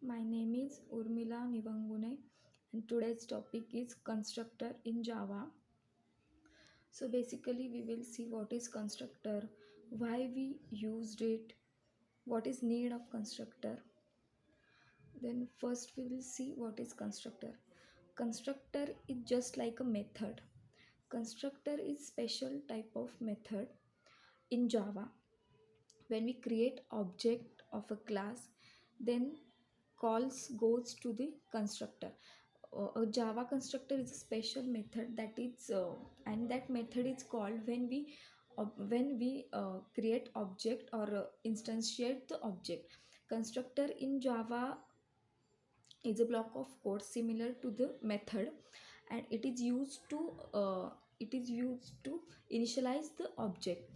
My name is Urmila Nivangune and today's topic is constructor in Java. So basically we will see what is constructor, why we used it, what is need of constructor. Then first we will see what is constructor. Constructor is just like a method. Constructor is special type of method in Java. When we create object of a class, then calls goes to the constructor. A Java constructor is a special method that is and that method is called when we create object or instantiate the object. Constructor in Java is a block of code similar to the method, and it is used to initialize the object.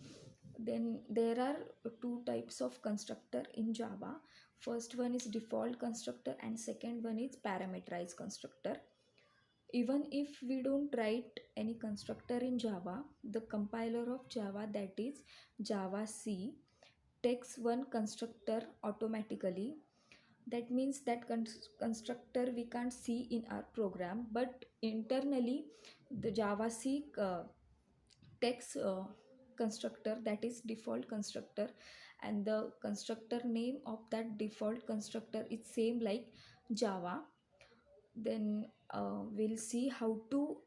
Then there are two types of constructor in Java. First one is default constructor and second one is parameterized constructor. Even if we don't write any constructor in Java, the compiler of Java, that is Java C, takes one constructor automatically. That means that constructor we can't see in our program, but internally the Java C takes constructor, that is default constructor, and the constructor name of that default constructor is same like Java. Then we'll see how to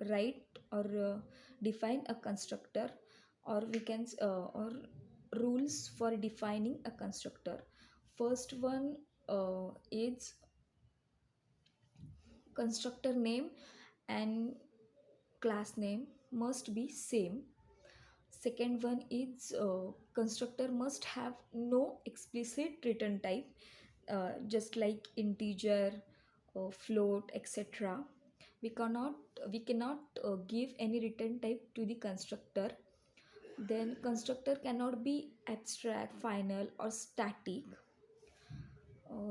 write or define a constructor, or we can or rules for defining a constructor. First one is constructor name and class name must be same. Second one is constructor must have no explicit return type, just like integer, float, etc. We cannot give any return type to the constructor. Then constructor cannot be abstract, final, or static.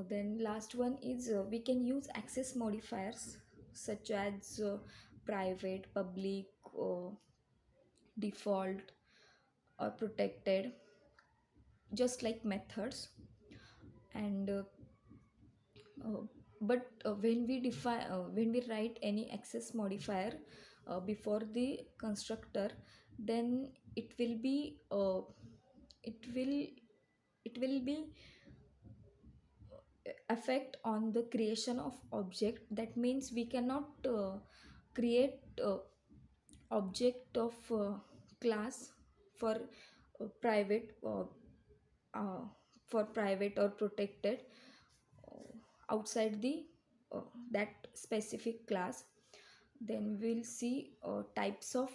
Then last one is we can use access modifiers such as private, public, default, or protected, just like methods. And uh, but when we write any access modifier before the constructor, then it will it will be affect on the creation of object. That means we cannot create object of class for private for private or protected uh, outside the that specific class. Then we'll see types of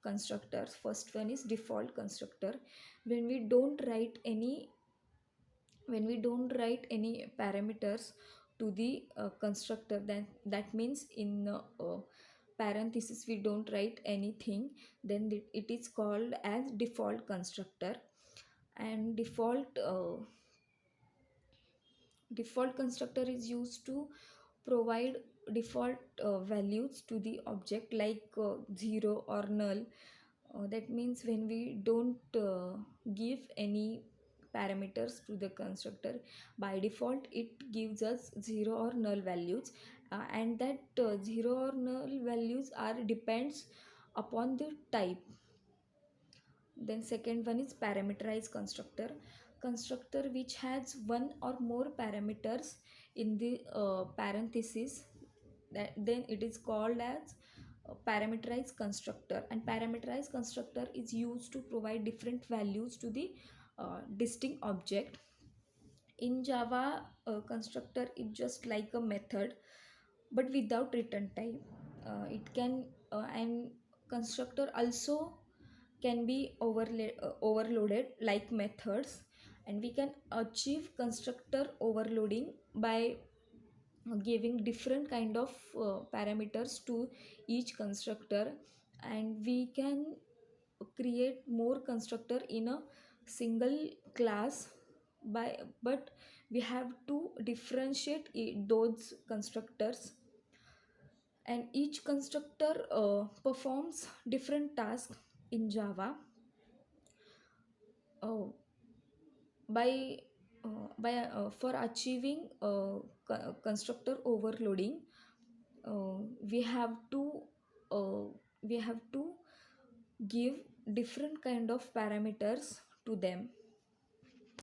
constructors. First one is default constructor. when we don't write any when we don't write any parameters to the constructor, then that means in parenthesis we don't write anything, then it is called as default constructor. And default constructor is used to provide default values to the object, like 0 or null. That means when we don't give any parameters to the constructor, by default it gives us 0 or null values, and that 0 or null values are depends upon the type. Then second one is parameterized constructor. Constructor which has one or more parameters in the parenthesis, that then it is called as parameterized constructor. And parameterized constructor is used to provide different values to the distinct object. In Java, constructor is just like a method but without return type. It can and constructor also can be overloaded like methods, and we can achieve constructor overloading by giving different kind of parameters to each constructor. And we can create more constructor in a single class, by but we have to differentiate those constructors, and each constructor performs different tasks in Java. uh, by For achieving constructor overloading, uh, we have to uh, we have to give different kind of parameters to them.